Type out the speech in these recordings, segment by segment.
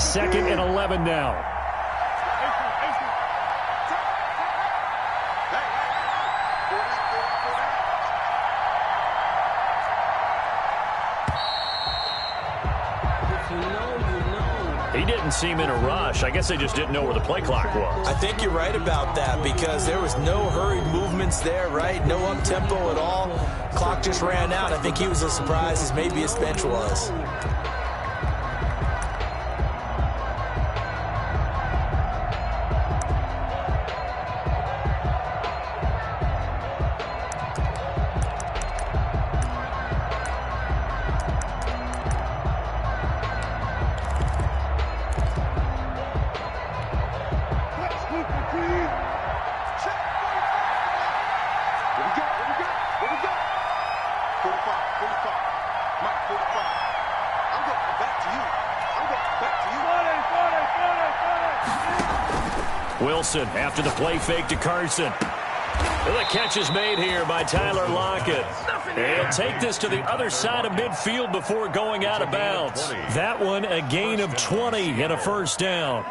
It's 2nd and 11 now. He didn't seem in a rush. I guess they just didn't know where the play clock was. I think you're right about that because there was no hurried movements there, right? No up-tempo at all. Clock just ran out. I think he was as surprised as maybe his bench was. Wilson after the play fake to Carson. The catch is made here by Tyler Lockett. He'll take this to the other side of midfield before going out of bounds. That one a gain of 20 and a first down.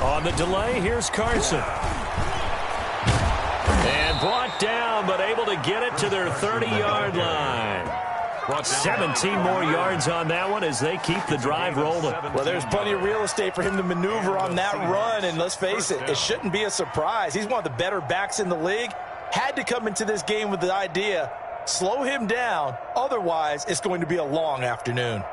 On the delay, here's Carson. And brought down, but able to get it to their 30-yard line. 17 more yards on that one as they keep the drive rolling. Well, there's plenty of real estate for him to maneuver on that run, and let's face it, it shouldn't be a surprise. He's one of the better backs in the league. Had to come into this game with the idea, slow him down, otherwise it's going to be a long afternoon.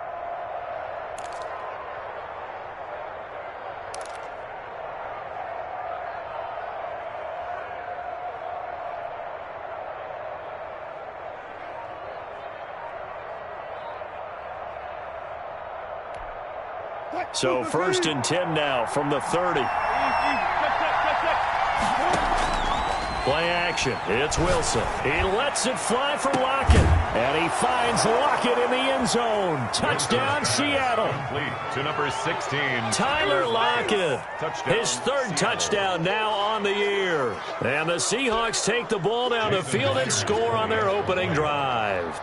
So 1st and 10 now from the 30. Play action. It's Wilson. He lets it fly for Lockett. And he finds Lockett in the end zone. Touchdown, Seattle. To number 16. Tyler Lockett. His 3rd touchdown now on the year. And the Seahawks take the ball down the field and score on their opening drive.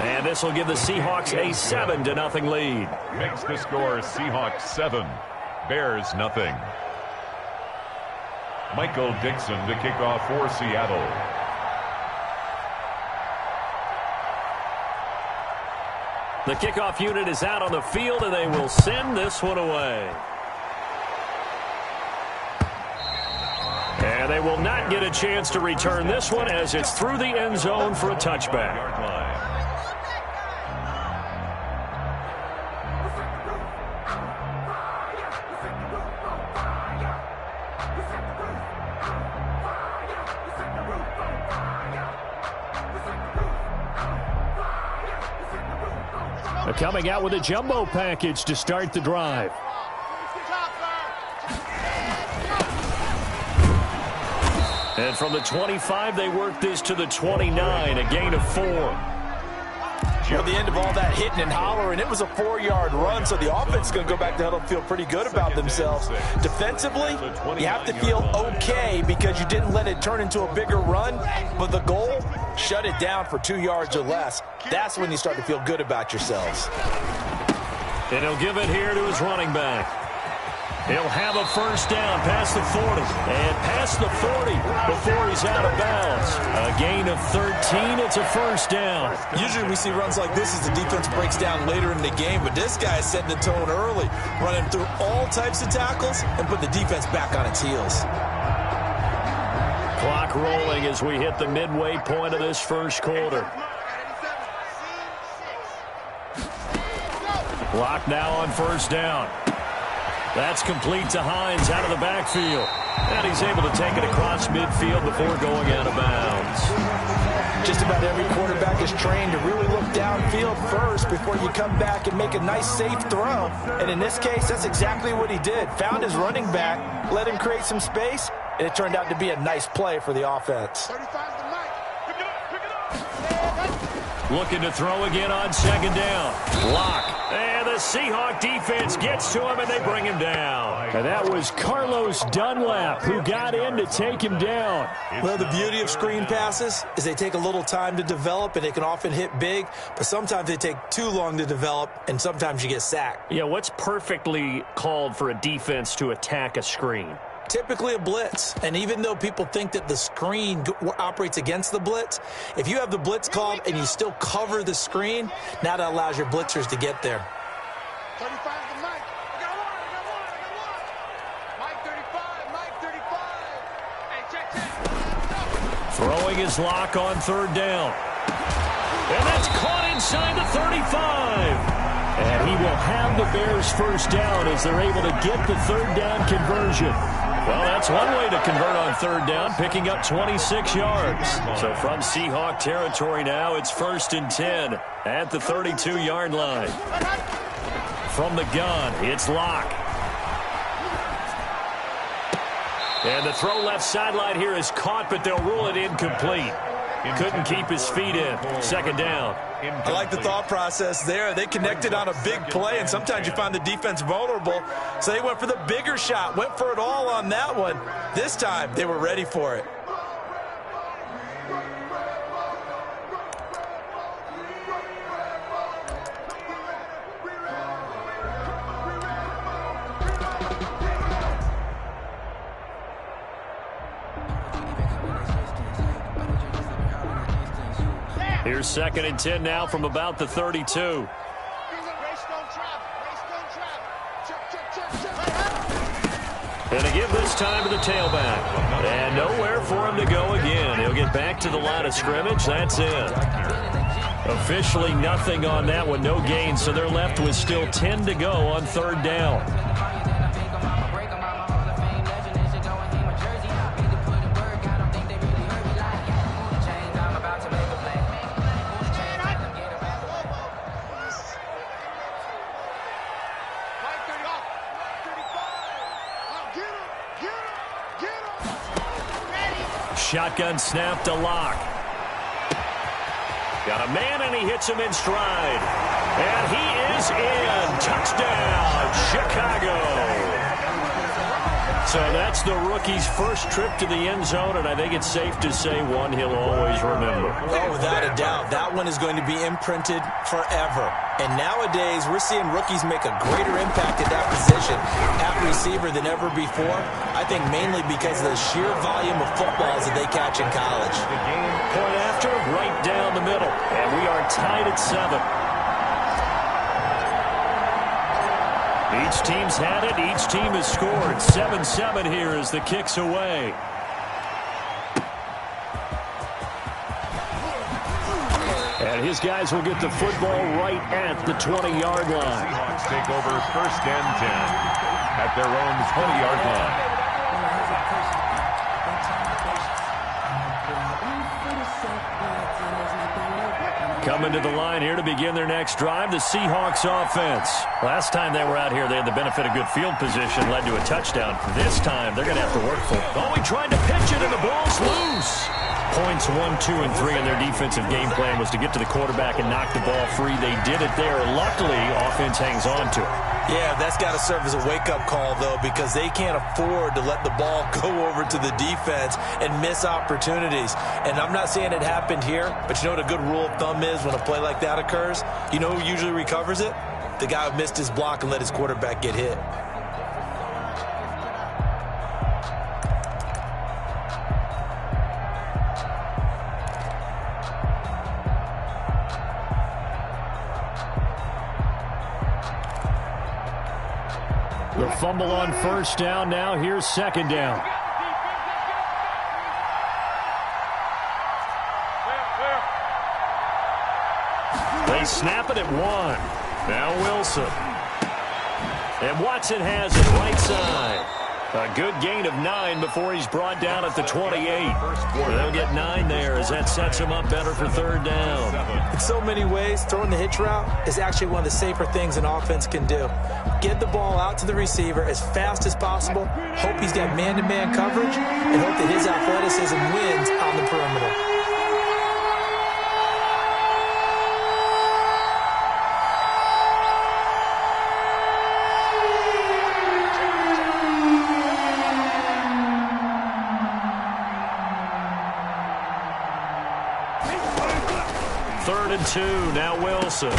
And this will give the Seahawks a 7-0 lead. Makes the score Seahawks 7, Bears nothing. Michael Dixon to kick off for Seattle. The kickoff unit is out on the field, and they will send this one away. And they will not get a chance to return this one as it's through the end zone for a touchback. Coming out with a jumbo package to start the drive. And from the 25, they work this to the 29, a gain of 4. At the end of all that hitting and hollering, it was a 4-yard run, so the offense is going to go back to huddle and feel pretty good about themselves. Defensively, you have to feel okay because you didn't let it turn into a bigger run, but the goal, shut it down for 2 yards or less. That's when you start to feel good about yourselves. And he'll give it here to his running back. He'll have a first down past the 40 and past the 40 before he's out of bounds. A gain of 13. It's a first down. Usually we see runs like this as the defense breaks down later in the game, but this guy is setting the tone early, running through all types of tackles and put the defense back on its heels. Clock rolling as we hit the midway point of this first quarter. Lock now on first down. That's complete to Hines out of the backfield. And he's able to take it across midfield before going out of bounds. Just about every quarterback is trained to really look downfield first before you come back and make a nice, safe throw. And in this case, that's exactly what he did. Found his running back, let him create some space, and it turned out to be a nice play for the offense. Looking to throw again on second down. Lock. And the Seahawk defense gets to him, and they bring him down. And that was Carlos Dunlap who got in to take him down. Well, the beauty of screen passes is they take a little time to develop, and they can often hit big, but sometimes they take too long to develop, and sometimes you get sacked. Yeah, what's perfectly called for a defense to attack a screen? Typically a blitz, and even though people think that the screen operates against the blitz, if you have the blitz called and you still cover the screen, now that allows your blitzers to get there. 35 to Mike. I got one. Mike 35. Hey, check. Throwing his lock on third down. And that's caught inside the 35. And he will have the Bears first down as they're able to get the third down conversion. Well, that's one way to convert on third down, picking up 26 yards. So from Seahawk territory now, it's 1st and 10 at the 32-yard line. From the gun, it's Lock. And the throw left sideline here is caught, but they'll rule it incomplete. Couldn't keep his feet in. Second down. I like the thought process there. They connected on a big play, and sometimes you find the defense vulnerable. So they went for the bigger shot, went for it all on that one. This time, they were ready for it. Here's 2nd and 10 now from about the 32. And a give this time to the tailback. And nowhere for him to go again. He'll get back to the line of scrimmage. That's it. Officially nothing on that one. No gain, so they're left with still 10 to go on third down. Shotgun snap to Lock. Got a man, and he hits him in stride. And he is in. Touchdown, Chicago. So that's the rookie's first trip to the end zone, and I think it's safe to say one he'll always remember. Oh, without a doubt. That one is going to be imprinted forever. And nowadays, we're seeing rookies make a greater impact at that position at receiver than ever before. I think mainly because of the sheer volume of footballs that they catch in college. Point after, right down the middle. And we are tied at 7. Each team's had it. Each team has scored. 7-7 here as the kick's away. And his guys will get the football right at the 20-yard line. Seahawks take over 1st and 10 at their own 20-yard line. Coming to the line here to begin their next drive, the Seahawks offense. Last time they were out here, they had the benefit of good field position, led to a touchdown. This time, they're going to have to work for it. Oh, he tried to pitch it, and the ball's loose. Points 1, 2, and 3 in their defensive game plan was to get to the quarterback and knock the ball free. They did it there. Luckily, offense hangs on to it. Yeah, that's got to serve as a wake-up call, though, because they can't afford to let the ball go over to the defense and miss opportunities. And I'm not saying it happened here, but you know what a good rule of thumb is when a play like that occurs? You know who usually recovers it? The guy who missed his block and let his quarterback get hit. The fumble on first down. Now here's second down. They snap it at 1. Now Wilson. And Watson has it right side. A good gain of 9 before he's brought down at the 28. They'll get 9 there as that sets him up better for third down. In so many ways, throwing the hitch route is actually one of the safer things an offense can do. Get the ball out to the receiver as fast as possible, hope he's got man-to-man coverage, and hope that his athleticism wins on the perimeter. Third and 2, now Wilson.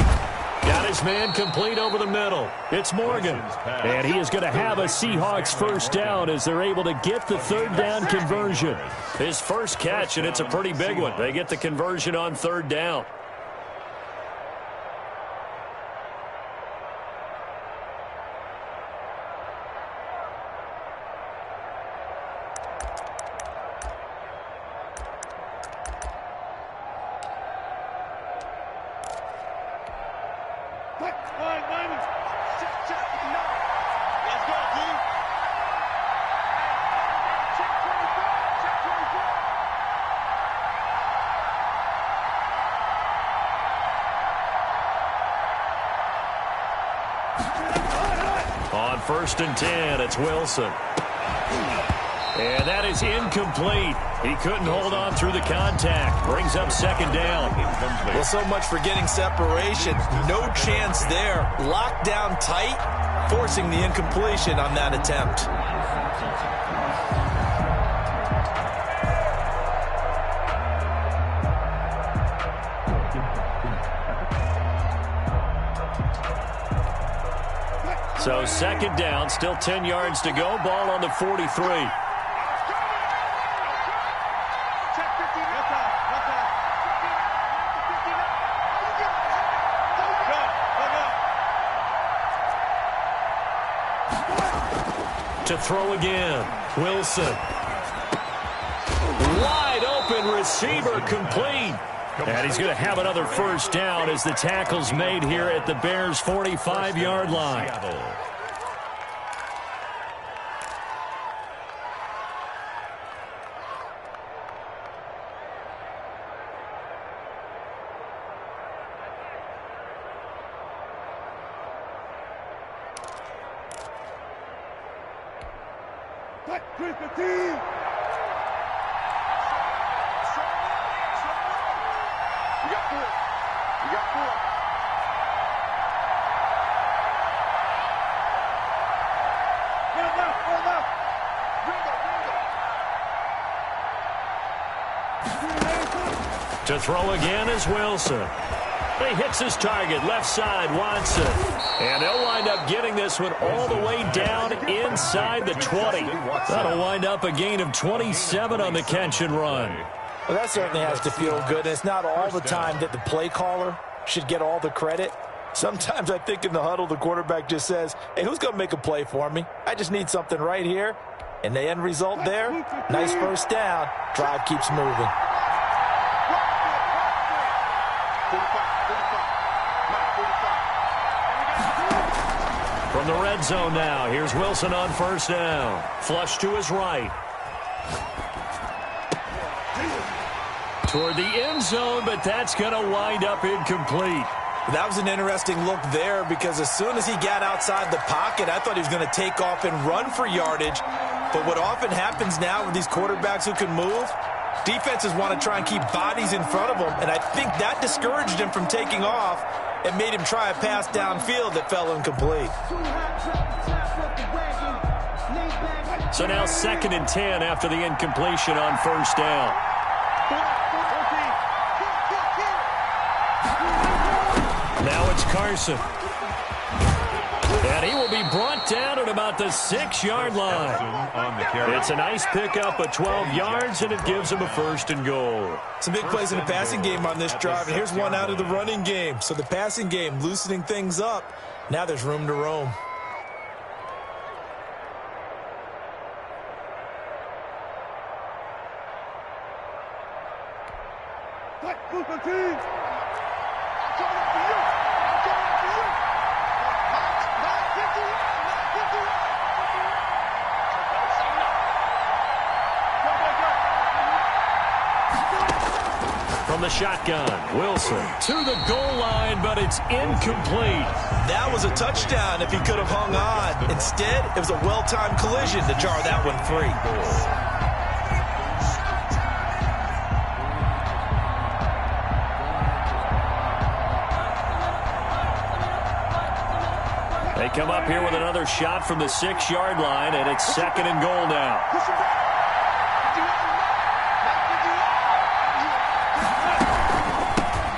Got his man complete over the middle. It's Morgan. And he is going to have a Seahawks first down as they're able to get the third down conversion. His first catch, and it's a pretty big one. They get the conversion on third down. On first and 10, it's Wilson. And that is incomplete. He couldn't hold on through the contact. Brings up second down. Well, so much for getting separation. No chance there. Locked down tight, forcing the incompletion on that attempt. So second down, still 10 yards to go. Ball on the 43. To throw again, Wilson. Wide open receiver, complete. And he's going to have another first down as the tackle's made here at the Bears' 45-yard line. To throw again is Wilson. He hits his target, left side, Watson. And they'll wind up getting this one all the way down inside the 20. That'll wind up a gain of 27 on the catch and run. Well, that certainly has to feel good. It's not all the time that the play caller should get all the credit. Sometimes I think in the huddle, the quarterback just says, hey, who's going to make a play for me? I just need something right here. And the end result there, nice first down. Drive keeps moving. From the red zone now, here's Wilson on first down. Flush to his right. Toward the end zone, but that's going to wind up incomplete. That was an interesting look there because as soon as he got outside the pocket, I thought he was going to take off and run for yardage. But what often happens now with these quarterbacks who can move, defenses want to try and keep bodies in front of them, and I think that discouraged him from taking off and made him try a pass downfield that fell incomplete. So now second and 10 after the incompletion on first down. Now it's Carson. And he will be brought down at about the 6-yard line. It's a nice pickup of 12 yards, and it gives him a first and goal. Some big plays in the passing game on this drive, and here's one out of the running game. So the passing game loosening things up. Now there's room to roam. from the shotgun. Wilson to the goal line, but it's incomplete. That was a touchdown if he could have hung on. Instead, it was a well-timed collision to jar that one free. They come up here with another shot from the 6-yard line, and it's 2nd and goal now.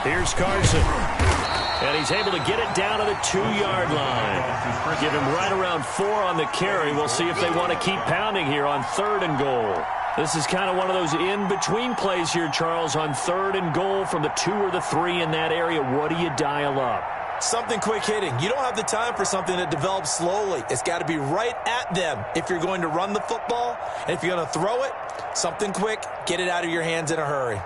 Here's Carson. And he's able to get it down to the 2-yard line. Give him right around 4 on the carry. We'll see if they want to keep pounding here on 3rd and goal. This is kind of one of those in-between plays here, Charles, on 3rd and goal from the 2 or the 3 in that area. What do you dial up? Something quick hitting. You don't have the time for something that develops slowly. It's got to be right at them if you're going to run the football. And if you're going to throw it, something quick, get it out of your hands in a hurry.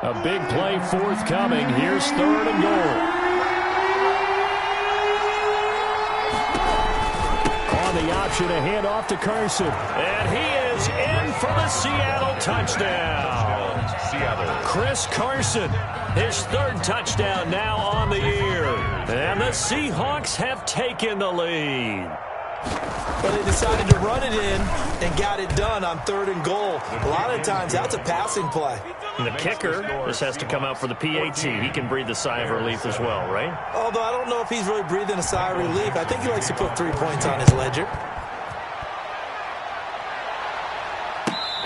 A big play forthcoming. Here's 3rd and goal. The option, a hand off to Carson. And he is in for the Seattle touchdown. Chris Carson, his 3rd touchdown now on the year. And the Seahawks have taken the lead. But they decided to run it in and got it done on 3rd and goal. A lot of times that's a passing play. And the kicker, this has to come out for the PAT. He can breathe a sigh of relief as well, right? Although I don't know if he's really breathing a sigh of relief. I think he likes to put 3 points on his ledger.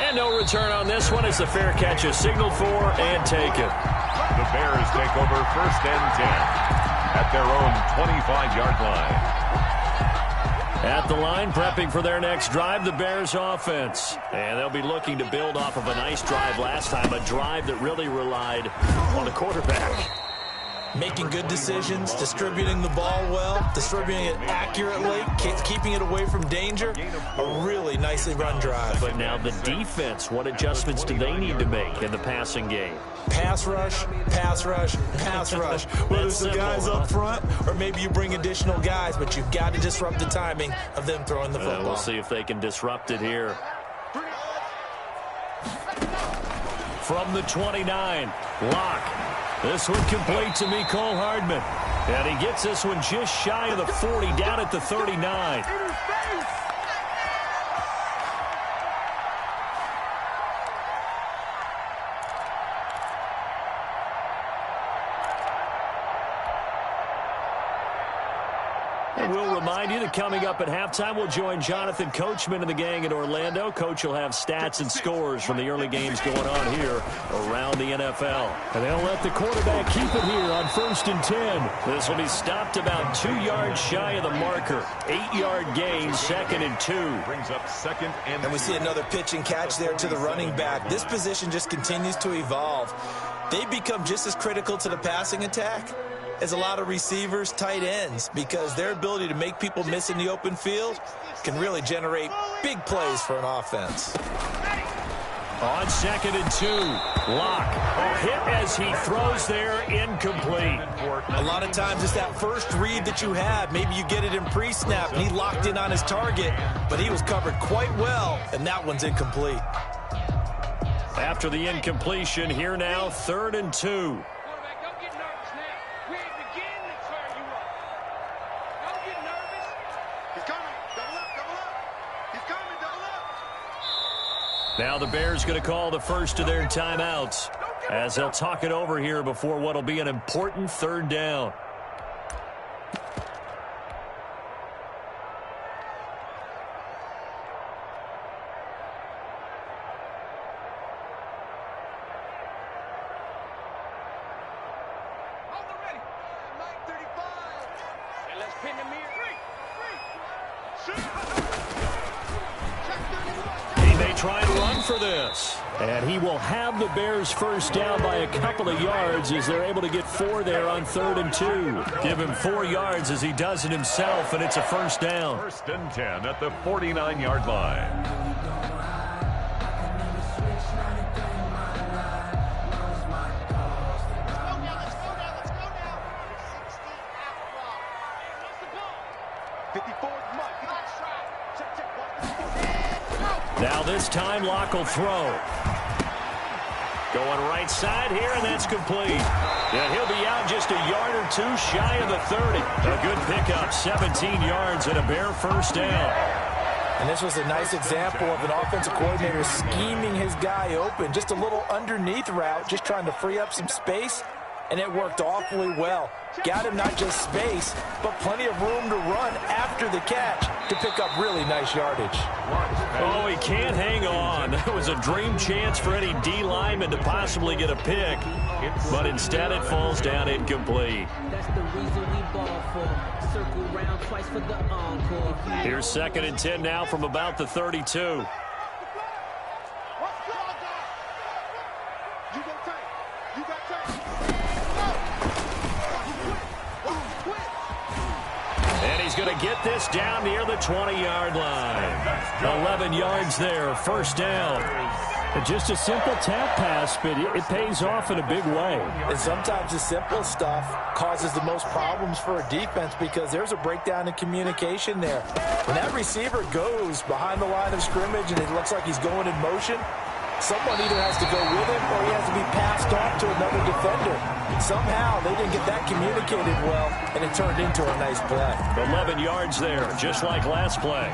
And no return on this one as the fair catch is signaled for and taken. The Bears take over 1st and 10 at their own 25-yard line. At the line, prepping for their next drive, the Bears offense. And they'll be looking to build off of a nice drive last time, a drive that really relied on the quarterback. Making good decisions, distributing the ball well, distributing it accurately, keeping it away from danger. A really nicely run drive. But now the defense, what adjustments do they need to make in the passing game? Pass rush, pass rush, pass rush. Whether it's the guys up front or maybe you bring additional guys, but you've got to disrupt the timing of them throwing the football. We'll see if they can disrupt it here. From the 29, Locke. This one complete to Mecole Hardman. And he gets this one just shy of the 40, down at the 39. And we'll remind you that coming up at halftime, we'll join Jonathan Coachman and the gang in Orlando. Coach will have stats and scores from the early games going on here around the NFL. And they'll let the quarterback keep it here on 1st and 10. This will be stopped about 2 yards shy of the marker. 8-yard gain, 2nd and 2. Brings up 2nd and 2. And we see another pitch and catch there to the running back. This position just continues to evolve. They become just as critical to the passing attack as a lot of receivers, tight ends, because their ability to make people miss in the open field can really generate big plays for an offense. On 2nd and 2, Locke. A hit as he throws there, incomplete. A lot of times it's that first read that you have. Maybe you get it in pre-snap, and he locked in on his target, but he was covered quite well, and that one's incomplete. After the incompletion, here now, 3rd and 2. Now the Bears going to call the first of their timeouts as they'll talk it over here before what will be an important 3rd down. Try and run for this. And he will have the Bears 1st down by a couple of yards as they're able to get 4 there on 3rd and 2. Give him 4 yards as he does it himself, and it's a 1st down. 1st and 10 at the 49-yard line. Now this time, Locke will throw. Going right side here, and that's complete. And he'll be out just a yard or two shy of the 30. A good pickup, 17 yards and a bare first down. And this was a nice example of an offensive coordinator scheming his guy open. Just a little underneath route, just trying to free up some space, and it worked awfully well. Got him not just space, but plenty of room to run after the catch to pick up really nice yardage. Oh, he can't hang on. That was a dream chance for any D lineman to possibly get a pick, but instead it falls down incomplete. That's the reason we ball for. Circle round twice for the encore. Here's 2nd and 10 now from about the 32. And he's going to get this down near the 20-yard line. 11 yards there, first down. Just a simple tap pass, but it pays off in a big way. And sometimes the simple stuff causes the most problems for a defense because there's a breakdown in communication there. When that receiver goes behind the line of scrimmage and it looks like he's going in motion, someone either has to go with him or he has to be passed off to another defender. Somehow they didn't get that communicated well, and it turned into a nice play. 11 yards there, just like last play.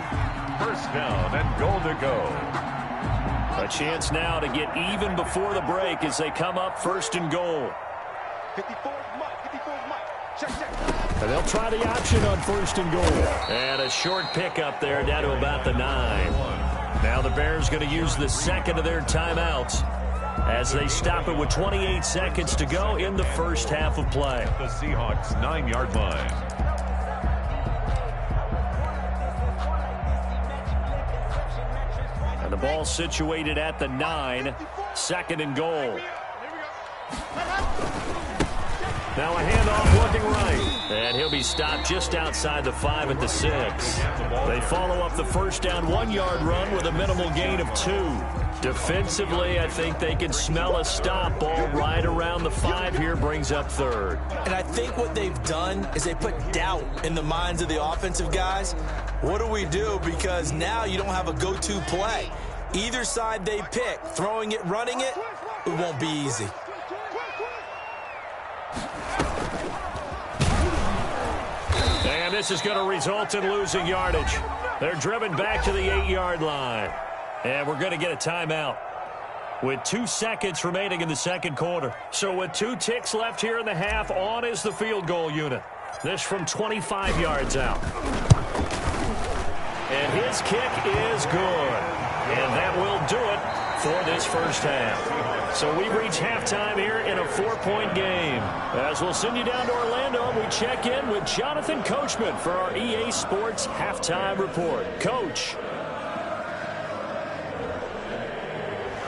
First down and goal to go. A chance now to get even before the break as they come up 1st and goal. And they'll try the option on 1st and goal. And a short pickup there down to about the 9. Now the Bears going to use the 2nd of their timeouts as they stop it with 28 seconds to go in the first half of play. The Seahawks 9-yard line. And the ball situated at the 9, 2nd and goal. Now a handoff looking right. And he'll be stopped just outside the 5 at the 6. They follow up the first down 1-yard run with a minimal gain of 2. Defensively, I think they can smell a stop. Ball right around the 5 here, brings up 3rd. And I think what they've done is they put doubt in the minds of the offensive guys. What do we do? Because now you don't have a go-to play. Either side they pick, throwing it, running it, it won't be easy. And this is going to result in losing yardage. They're driven back to the 8-yard line. And we're going to get a timeout with 2 seconds remaining in the second quarter. So with 2 ticks left here in the half, on is the field goal unit. This from 25 yards out. And his kick is good. And that will do it for this first half. So we reach halftime here in a 4-point game. As we'll send you down to Orlando, we check in with Jonathan Coachman for our EA Sports Halftime Report. Coach.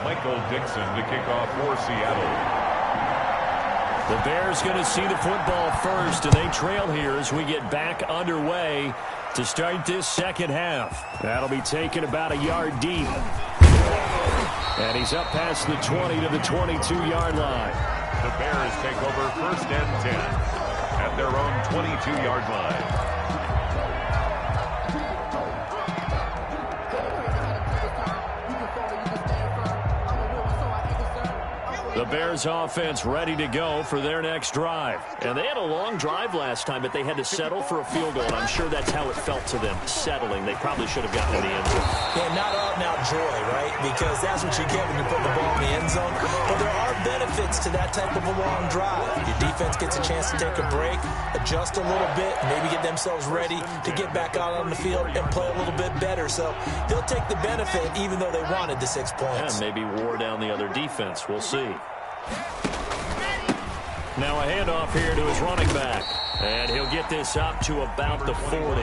Michael Dixon to kick off for Seattle. The Bears going to see the football first, and they trail here as we get back underway to start this second half. That'll be taken about a yard deep. And he's up past the 20 to the 22-yard line. The Bears take over 1st and 10 at their own 22-yard line. The Bears offense ready to go for their next drive. And they had a long drive last time, but they had to settle for a field goal, and I'm sure that's how it felt to them, settling. They probably should have gotten in the end zone. Yeah, not out-and-out joy, right? Because that's what you get when you put the ball in the end zone. But there are benefits to that type of a long drive. Your defense gets a chance to take a break, adjust a little bit, maybe get themselves ready to get back out on the field and play a little bit better. So they'll take the benefit even though they wanted the 6 points. And maybe wore down the other defense. We'll see. Now a handoff here to his running back. And he'll get this up to about the 40.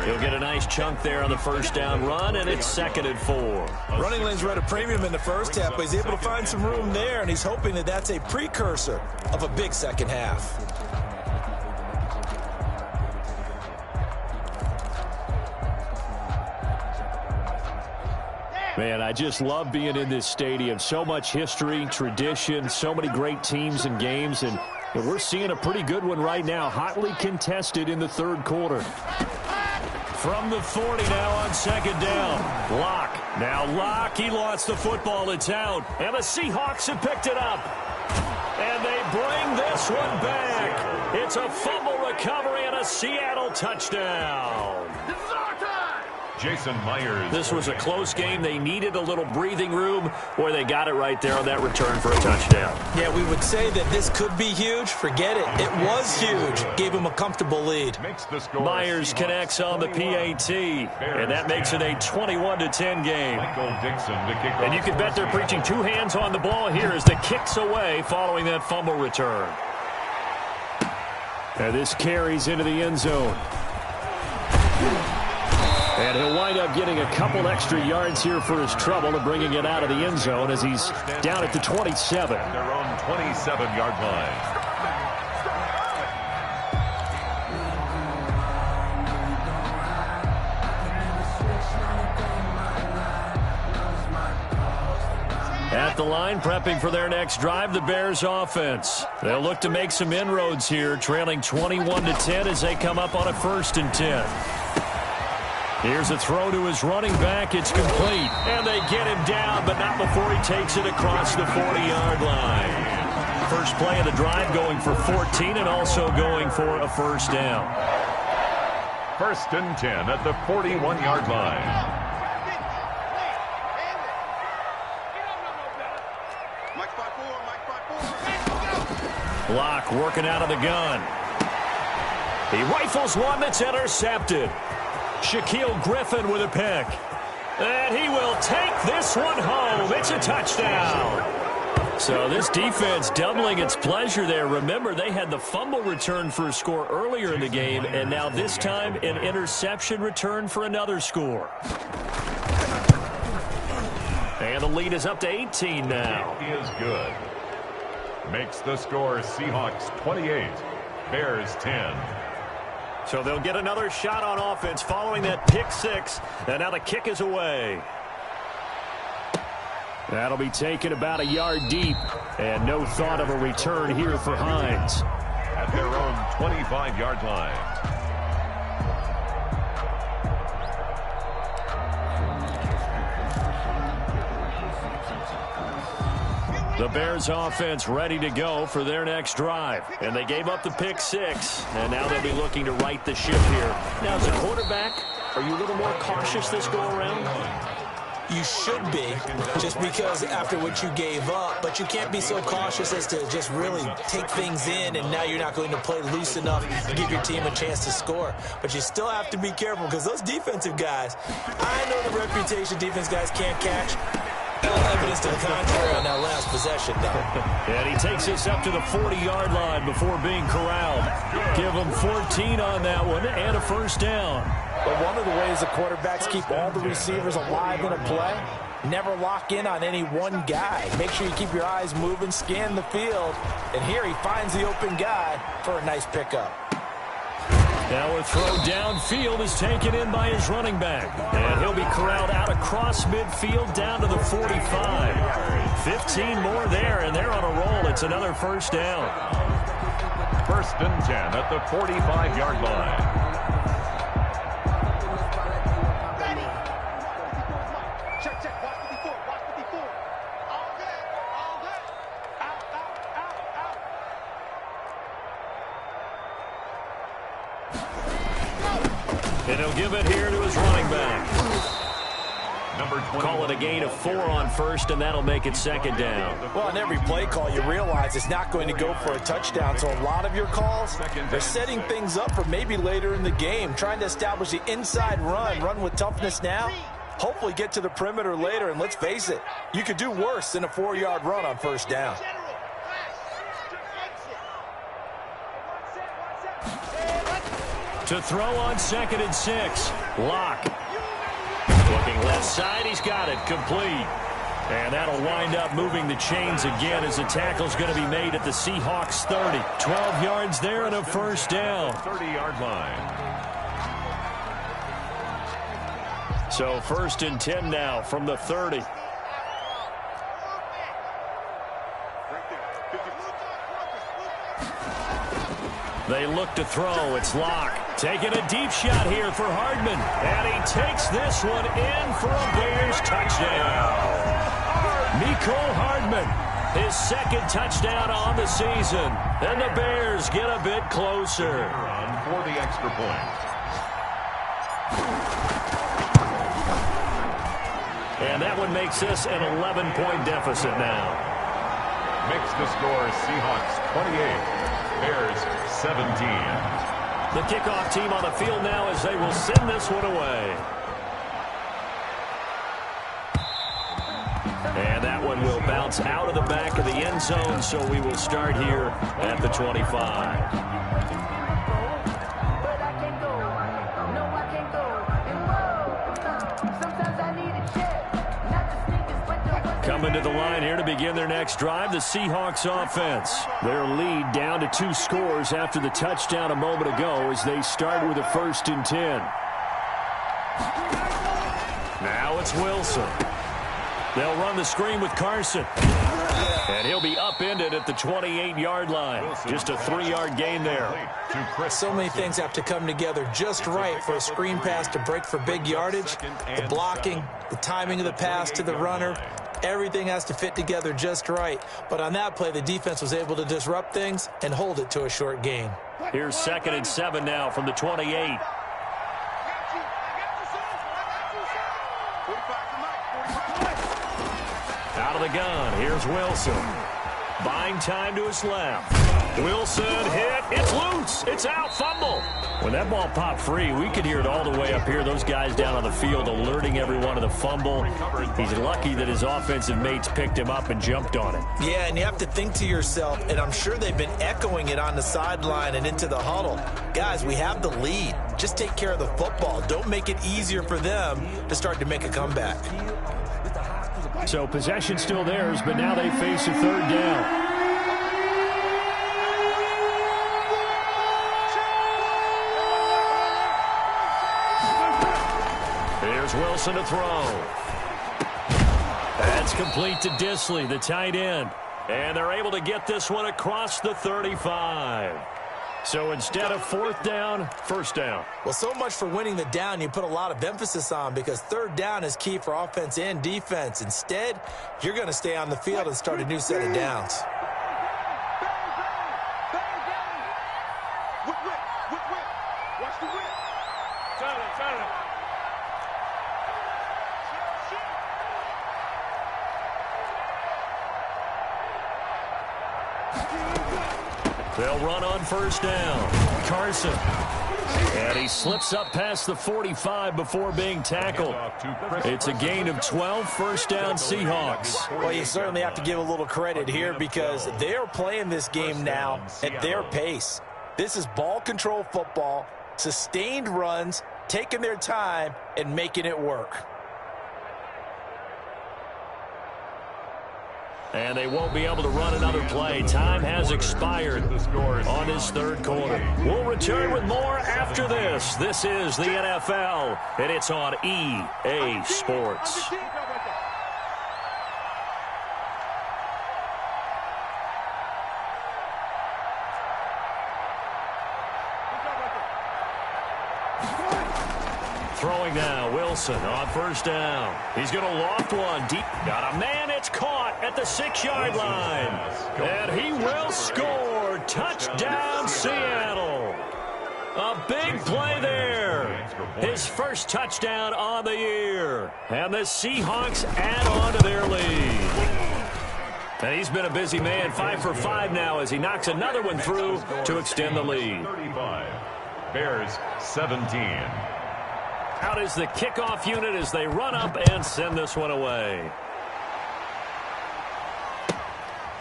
He'll get a nice chunk there on the first down run, and it's 2nd and 4. Running lanes were at a premium in the first half, but he's able to find some room there, and he's hoping that that's a precursor of a big second half. Man, I just love being in this stadium. So much history, tradition, so many great teams and games, and we're seeing a pretty good one right now, hotly contested in the third quarter. From the 40 now on second down. Locke. Now Locke, he lost the football. It's out. And the Seahawks have picked it up. And they bring this one back. It's a fumble recovery and a Seattle touchdown. Jason Myers. This was a close game. They needed a little breathing room. Boy, they got it right there on that return for a touchdown. Yeah, we would say that this could be huge. Forget it. It was huge. Gave him a comfortable lead. Myers connects on the PAT, and that makes it a 21-10 game. And you can bet they're preaching two hands on the ball here as the kick's away following that fumble return. And this carries into the end zone. And he'll wind up getting a couple extra yards here for his trouble and bringing it out of the end zone as he's down at the 27. Their own 27-yard line. At the line, prepping for their next drive, the Bears offense. They'll look to make some inroads here, trailing 21-10 as they come up on a 1st and 10. Here's a throw to his running back. It's complete. And they get him down, but not before he takes it across the 40-yard line. First play of the drive going for 14 and also going for a first down. 1st and 10 at the 41-yard line. Locke working out of the gun. He rifles one that's intercepted. Shaquille Griffin with a pick. And he will take this one home. It's a touchdown. So this defense doubling its pleasure there. Remember, they had the fumble return for a score earlier in the game, and now this time an interception return for another score. And the lead is up to 18 now. He is good. Makes the score Seahawks 28, Bears 10. So they'll get another shot on offense following that pick six. And now the kick is away. That'll be taken about a yard deep. And no thought of a return here for Hines. At their own 25-yard line. The Bears offense ready to go for their next drive. And they gave up the pick six. And now they'll be looking to right the ship here. Now, as a quarterback, are you a little more cautious this go-around? You should be, just because after what you gave up. But you can't be so cautious as to just really take things in, and now you're not going to play loose enough to give your team a chance to score. But you still have to be careful because those defensive guys, I know the reputation defense guys can't catch. No evidence to the contrary on that last possession, though. And he takes this up to the 40-yard line before being corralled. Give him 14 on that one and a first down. But one of the ways the quarterbacks keep all the receivers alive in a play, never lock in on any one guy. Make sure you keep your eyes moving, scan the field. And here he finds the open guy for a nice pickup. Now a throw downfield is taken in by his running back. And he'll be corralled out across midfield down to the 45. 15 more there, and they're on a roll. It's another first down. 1st and 10 at the 45-yard line. And he'll give it here to his running back. Number 20. Call it a gain of 4 on first, and that'll make it second down. Well, on every play call, you realize it's not going to go for a touchdown. So a lot of your calls, they're setting things up for maybe later in the game, trying to establish the inside run with toughness now. Hopefully get to the perimeter later, and let's face it, you could do worse than a 4-yard run on first down. To throw on 2nd and 6. Locke. Looking left side. He's got it. Complete. And that'll wind up moving the chains again as the tackle's going to be made at the Seahawks 30. 12 yards there and a first down. 30-yard line. So 1st and 10 now from the 30. They look to throw. It's Locke. Taking a deep shot here for Hardman. And he takes this one in for a Bears touchdown. Mecole Hardman, his second touchdown on the season. And the Bears get a bit closer. For the extra point. And that one makes this an 11-point deficit now. Makes the score Seahawks 28, Bears 17. The kickoff team on the field now as they will send this one away. And that one will bounce out of the back of the end zone, so we will start here at the 25. Coming to the line here to begin their next drive, the Seahawks offense. Their lead down to 2 scores after the touchdown a moment ago as they start with a 1st and 10. Now it's Wilson. They'll run the screen with Carson. And he'll be upended at the 28-yard line. Just a 3-yard gain there. So many things have to come together just right for a screen pass to break for big yardage. The blocking, the timing of the pass to the runner. Everything has to fit together just right. But on that play, the defense was able to disrupt things and hold it to a short gain. Here's 2nd and 7 now from the 28. Out of the gun, here's Wilson. Buying time to his left. Wilson hit. It's loose. It's out. Fumble. When that ball popped free, we could hear it all the way up here. Those guys down on the field alerting everyone of the fumble. He's lucky that his offensive mates picked him up and jumped on it. Yeah, and you have to think to yourself, and I'm sure they've been echoing it on the sideline and into the huddle. Guys, we have the lead. Just take care of the football. Don't make it easier for them to start to make a comeback. So possession still theirs, but now they face a 3rd down. Here's Wilson to throw. That's complete to Disley, the tight end. And they're able to get this one across the 35. So instead of 4th down, 1st down. Well, so much for winning the down you put a lot of emphasis on, because 3rd down is key for offense and defense. Instead, you're going to stay on the field and start a new set of downs. Watch the whip. Turn it. They'll run on 1st down. Carson. And he slips up past the 45 before being tackled. It's a gain of 12, 1st down Seahawks. Well, you certainly have to give a little credit here because they're playing this game now at their pace. This is ball control football, sustained runs, taking their time and making it work. And they won't be able to run another play. Time has expired on this 3rd quarter. We'll return with more after this. This is the NFL, and it's on EA Sports. Throwing now, Wilson on 1st down. He's going to loft one deep. Got a man, it's caught at the 6-yard line. And he will score. Touchdown, Seattle. A big play there. His first touchdown on the year. And the Seahawks add on to their lead. And he's been a busy man, 5 for 5 now as he knocks another one through to extend the lead. 35, Bears 17. Out is the kickoff unit as they run up and send this one away.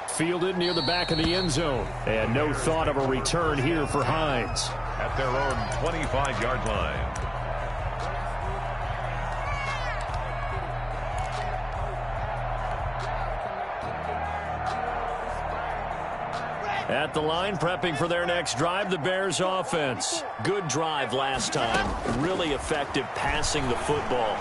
Fielded near the back of the end zone. And no thought of a return here for Hines. At their own 25-yard line. At the line, prepping for their next drive, the Bears offense. Good drive last time. Really effective passing the football.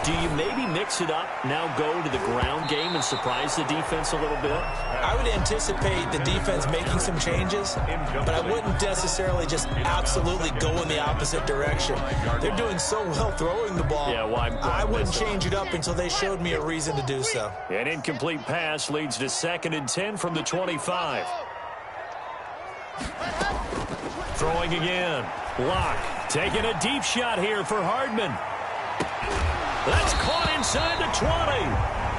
Do you maybe mix it up, now go to the ground game and surprise the defense a little bit? I would anticipate the defense making some changes, but I wouldn't necessarily just absolutely go in the opposite direction. They're doing so well throwing the ball. Yeah, why I wouldn't change it up until they showed me a reason to do so. An incomplete pass leads to 2nd and 10 from the 25. Throwing again. Locke taking a deep shot here for Hardman. That's caught inside the 20.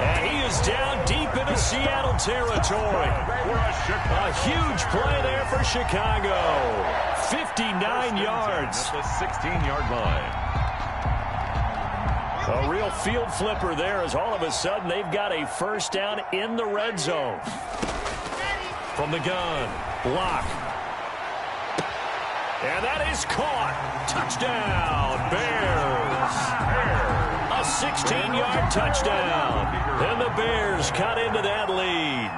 And he is down deep into Seattle territory. A huge play there for Chicago. 59 yards. At the 16-yard line. A real field flipper there as all of a sudden they've got a first down in the red zone. From the gun, Locke. And that is caught. Touchdown, Bears. A 16-yard touchdown. And the Bears cut into that lead.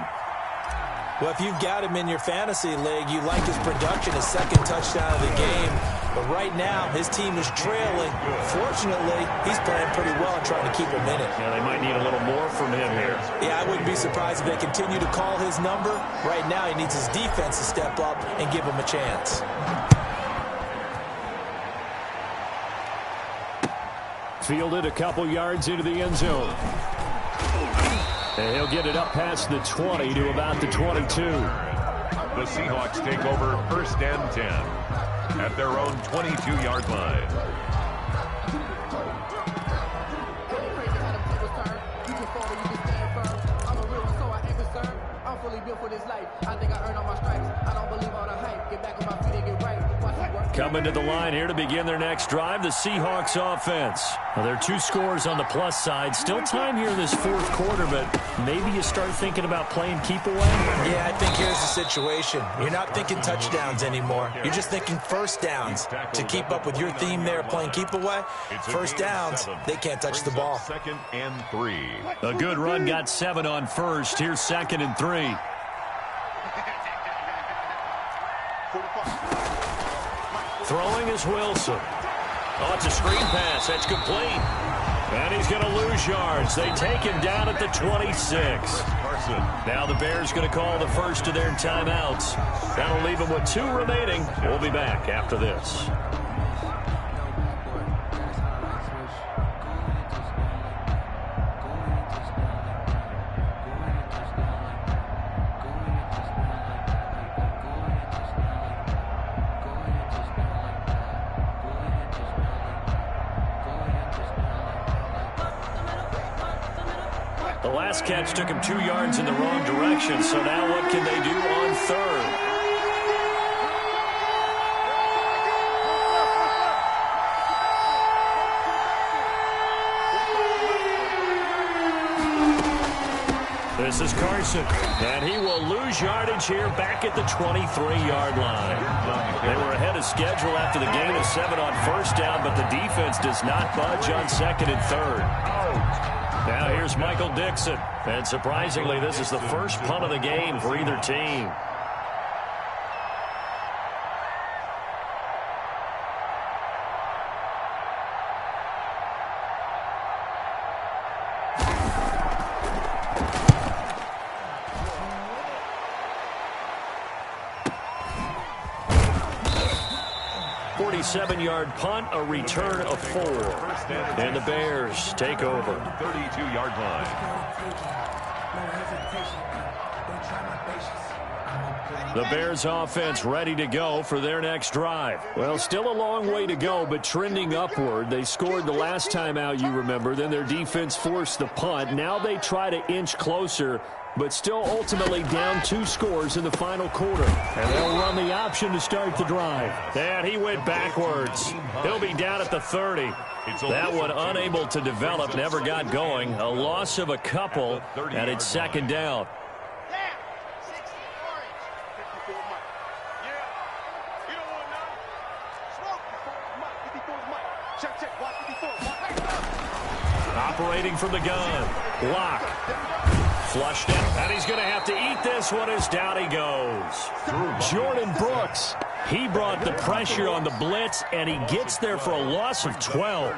Well, if you've got him in your fantasy league, you like his production, his 2nd touchdown of the game. But right now, his team is trailing. Fortunately, he's playing pretty well and trying to keep him in it. Yeah, they might need a little more from him here. Yeah, I wouldn't be surprised if they continue to call his number. Right now, he needs his defense to step up and give him a chance. Fielded a couple yards into the end zone. And he'll get it up past the 20 to about the 22. The Seahawks take over 1st and 10 at their own 22-yard line. Coming to the line here to begin their next drive, the Seahawks offense. Well, there are 2 scores on the plus side. Still time here in this 4th quarter, but maybe you start thinking about playing keep away? Yeah, I think here's the situation. You're not thinking touchdowns anymore. You're just thinking first downs. To keep up with your theme there playing keep away, first downs, they can't touch the ball. 2nd and 3. A good run got 7 on first. Here's 2nd and 3. Throwing is Wilson. Oh, it's a screen pass. That's complete. And he's going to lose yards. They take him down at the 26. Now the Bears going to call the first of their timeouts. That'll leave them with 2 remaining. We'll be back after this. The last catch took him 2 yards in the wrong direction, so now what can they do on 3rd? This is Carson, and he will lose yardage here back at the 23-yard line. They were ahead of schedule after the gain of 7 on first down, but the defense does not budge on 2nd and 3rd. Now here's Michael Dixon, and surprisingly, this is the first punt of the game for either team. Seven-yard punt, a return of 4. And the Bears take over. 32-yard line. The Bears offense ready to go for their next drive. Well, still a long way to go, but trending upward. They scored the last time out, you remember. Then their defense forced the punt. Now they try to inch closer, but still ultimately down 2 scores in the final quarter. And they'll run the option to start the drive. And he went backwards. He'll be down at the 30. That one unable to develop, never got going. A loss of a couple, and it's 2nd down. Operating from the gun. Locke. Flushed it, and he's going to have to eat this one as down he goes. Jordan Brooks, he brought the pressure on the blitz, and he gets there for a loss of 12.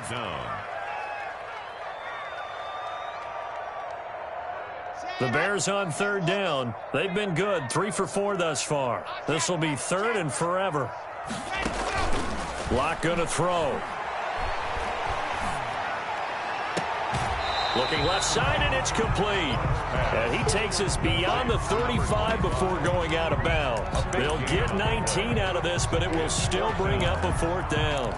The Bears on third down. They've been good, 3 for 4 thus far. This will be third and forever. Locke going to throw. Looking left side, and it's complete. And he takes us beyond the 35 before going out of bounds. They'll get 19 out of this, but it will still bring up a 4th down.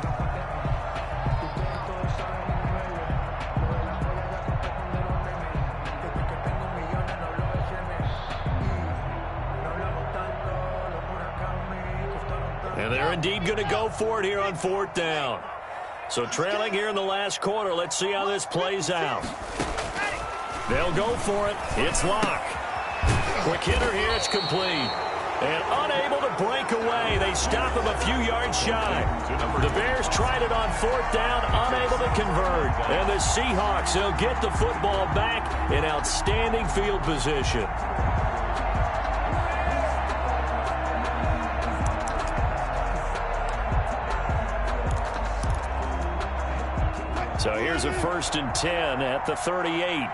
And they're indeed going to go for it here on 4th down. So trailing here in the last quarter. Let's see how this plays out. They'll go for it. It's Locke. Quick hitter here. It's complete. And unable to break away. They stop him a few yards shy. The Bears tried it on 4th down, unable to convert. And the Seahawks, they'll get the football back in outstanding field position. So here's a 1st and 10 at the 38.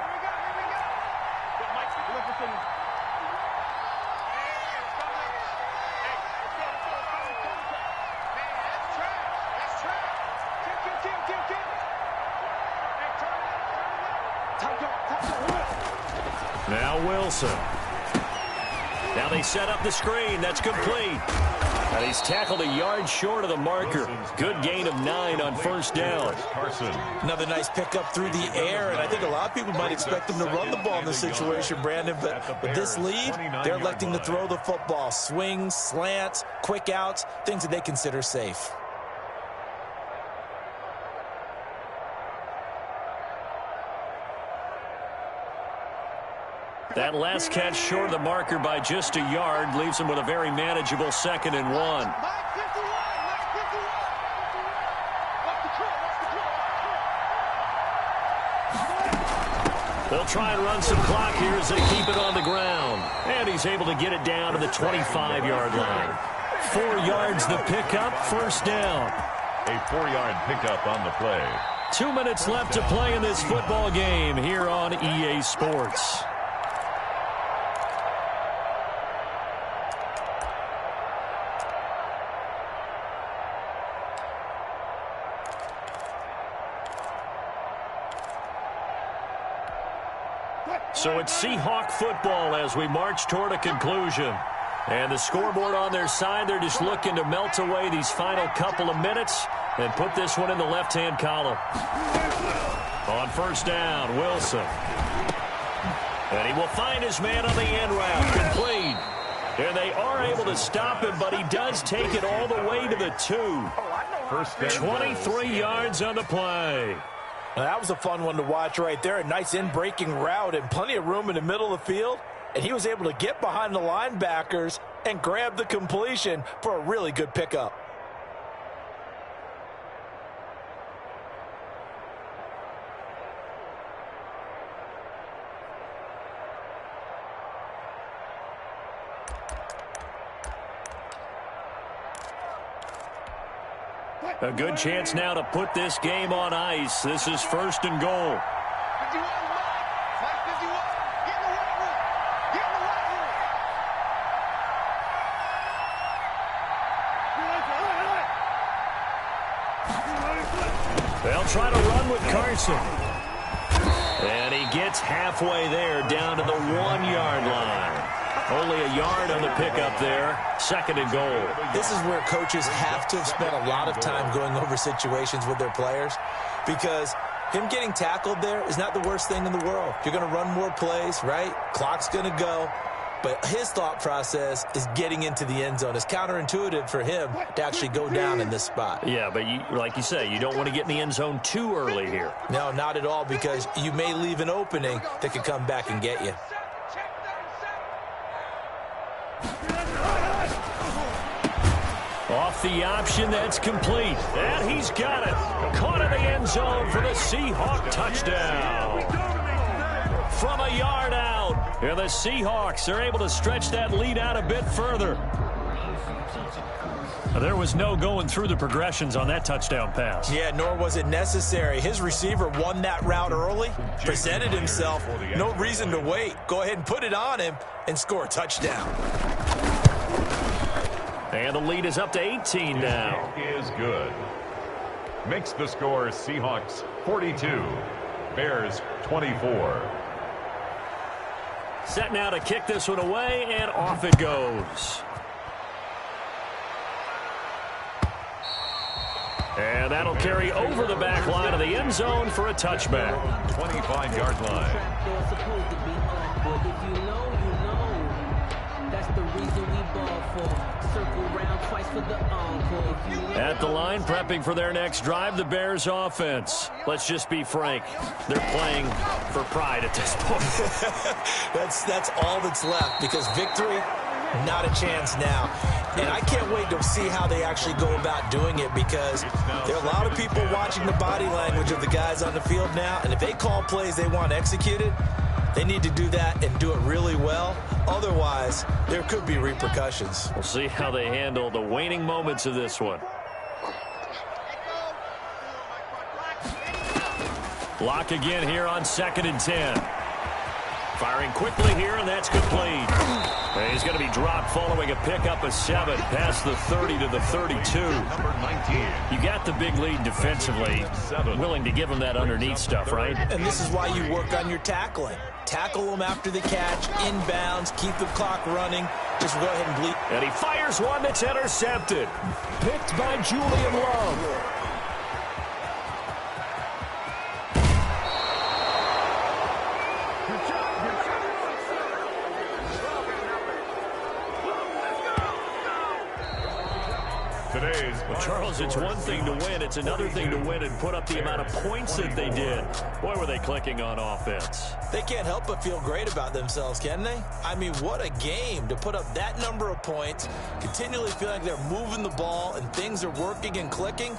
Now Wilson. Now they set up the screen. That's complete. And he's tackled a yard short of the marker. Good gain of 9 on 1st down. Another nice pickup through the air, and I think a lot of people might expect him to run the ball in this situation, Brandon, but with this lead, they're electing to throw the football. Swings, slants, quick outs, things that they consider safe. That last catch short of the marker by just a yard leaves him with a very manageable 2nd and 1. They'll try and run some clock here as they keep it on the ground. And he's able to get it down to the 25-yard line. 4 yards the pickup, 1st down. A 4-yard pickup on the play. 2 minutes left to play in this football game here on EA Sports. So it's Seahawk football as we march toward a conclusion. And the scoreboard on their side, they're just looking to melt away these final couple of minutes and put this one in the left-hand column. On 1st down, Wilson. And he will find his man on the end route. Complete. And they are able to stop him, but he does take it all the way to the 2. 23 yards on the play. Now, that was a fun one to watch right there. A nice in-breaking route and plenty of room in the middle of the field. And he was able to get behind the linebackers and grab the completion for a really good pickup. A good chance now to put this game on ice. This is 1st and goal. They'll try to run with Carson. And he gets halfway there down to the 1-yard line. Only a yard on the pickup there. 2nd and goal. This is where coaches have to have spent a lot of time going over situations with their players, because him getting tackled there is not the worst thing in the world. You're going to run more plays, right? Clock's going to go. But his thought process is getting into the end zone. It's counterintuitive for him to actually go down in this spot. Yeah, but like you say, you don't want to get in the end zone too early here. No, not at all, because you may leave an opening that could come back and get you. Off the option, that's complete. And he's got it. Caught in the end zone for the Seahawk touchdown. From a yard out. And the Seahawks are able to stretch that lead out a bit further. There was no going through the progressions on that touchdown pass. Yeah, nor was it necessary. His receiver won that route early, presented himself. No reason to wait. Go ahead and put it on him and score a touchdown. And the lead is up to 18 now. Is good. Makes the score Seahawks 42, Bears 24. Set now to kick this one away, and off it goes. And that'll carry over the back line of the end zone for a touchback. 25-yard line. At the line, prepping for their next drive, the Bears offense. Let's just be frank. They're playing for pride at this point. That's all that's left, because victory, not a chance now. And I can't wait to see how they actually go about doing it, because there are a lot of people watching the body language of the guys on the field now, and if they call plays they want executed, they need to do that and do it really well. Otherwise, there could be repercussions. We'll see how they handle the waning moments of this one. Lock again here on 2nd and 10. Firing quickly here, and that's complete. And he's going to be dropped following a pickup of 7 past the 30 to the 32. Number 19. You got the big lead defensively. Willing to give him that underneath stuff, right? And this is why you work on your tackling. Tackle them after the catch, inbounds, keep the clock running. Just go ahead and bleed. And he fires one that's intercepted. Picked by Julian Love. Well, Charles, it's one thing to win. It's another thing to win and put up the amount of points that they did. Boy, were they clicking on offense. They can't help but feel great about themselves, can they? I mean, what a game to put up that number of points, continually feel like they're moving the ball and things are working and clicking.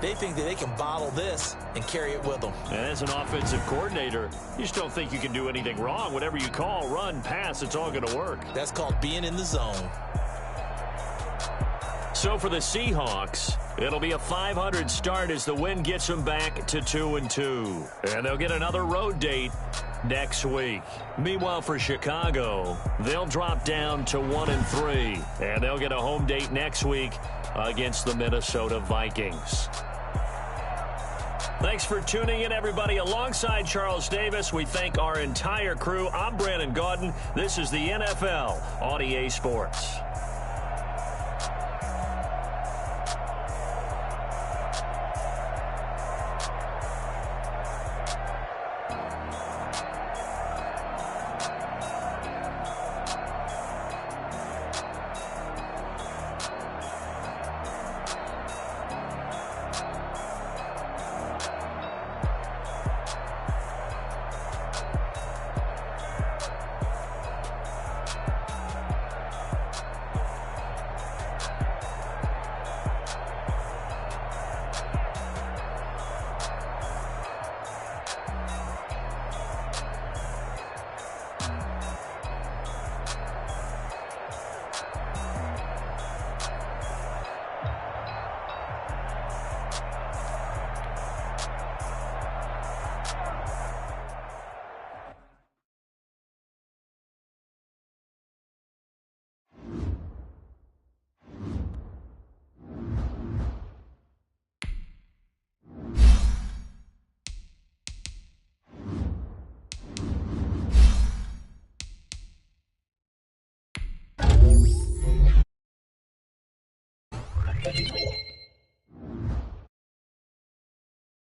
They think that they can bottle this and carry it with them. And as an offensive coordinator, you just don't think you can do anything wrong. Whatever you call, run, pass, it's all going to work. That's called being in the zone. So for the Seahawks, it'll be a 500 start as the win gets them back to 2-2. And they'll get another road date next week. Meanwhile, for Chicago, they'll drop down to 1-3. And they'll get a home date next week against the Minnesota Vikings. Thanks for tuning in, everybody. Alongside Charles Davis, we thank our entire crew. I'm Brandon Gaudin. This is the NFL on EA Sports. Thank you.